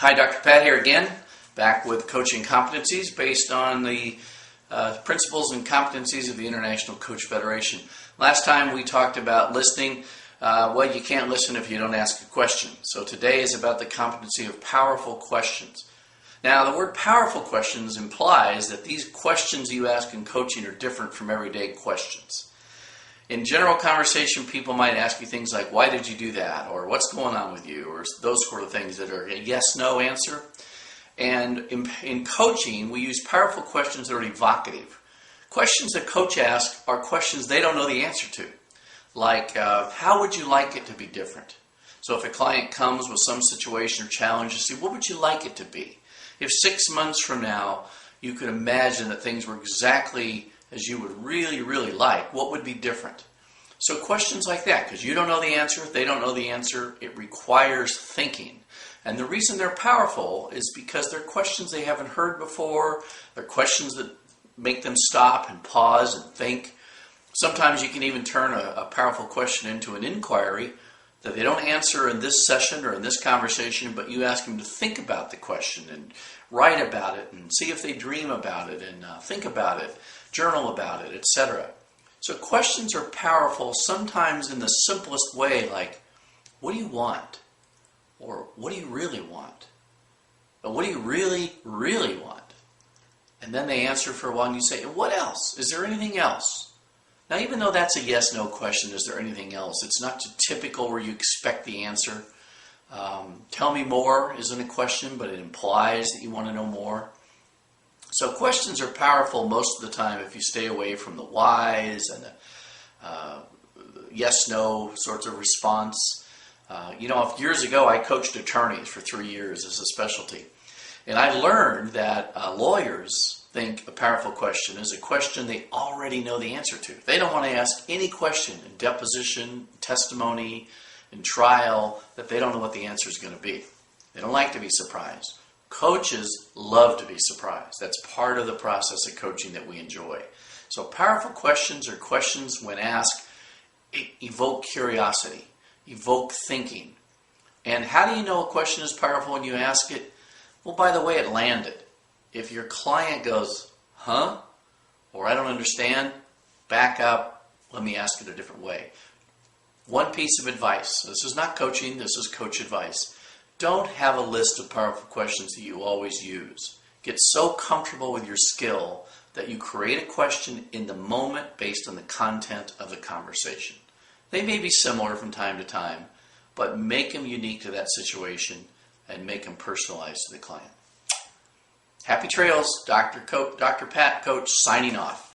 Hi, Dr. Pat here again, back with coaching competencies based on the principles and competencies of the International Coach Federation. Last time we talked about listening. Well, you can't listen if you don't ask a question. So today is about the competency of powerful questions. Now, the word powerful questions implies that these questions you ask in coaching are different from everyday questions. In general conversation, people might ask you things like, why did you do that? Or what's going on with you? Or those sort of things that are a yes-no answer. And in coaching, we use powerful questions that are evocative. Questions that coach asks are questions they don't know the answer to. Like, how would you like it to be different? So if a client comes with some situation or challenge, you say, what would you like it to be? If 6 months from now, you could imagine that things were exactly as you would really like, what would be different? So questions like that, because you don't know the answer, they don't know the answer, it requires thinking. And the reason they're powerful is because they're questions they haven't heard before, they're questions that make them stop and pause and think. Sometimes you can even turn a powerful question into an inquiry that they don't answer in this session or in this conversation, but you ask them to think about the question and write about it and see if they dream about it and think about it, journal about it, etc. So questions are powerful sometimes in the simplest way, like, what do you want? Or what do you really want? Or what do you really want? And then they answer for a while and you say, what else? Is there anything else? Now, even though that's a yes-no question, is there anything else? It's not typical where you expect the answer. Tell me more isn't a question, but it implies that you want to know more. So questions are powerful most of the time if you stay away from the whys and the yes-no sorts of response. Years ago I coached attorneys for 3 years as a specialty. And I learned that lawyers think a powerful question is a question they already know the answer to. They don't want to ask any question in deposition, testimony, in trial that they don't know what the answer is going to be. They don't like to be surprised. Coaches love to be surprised. That's part of the process of coaching that we enjoy. So powerful questions are questions when asked evoke curiosity, evoke thinking. And how do you know a question is powerful when you ask it? Well, by the way it landed. If your client goes, huh? Or I don't understand, back up, let me ask it a different way. One piece of advice. This is not coaching, this is coach advice. Don't have a list of powerful questions that you always use. Get so comfortable with your skill that you create a question in the moment based on the content of the conversation. They may be similar from time to time, but make them unique to that situation and make them personalized to the client. Happy trails, Dr. Pat Coach signing off.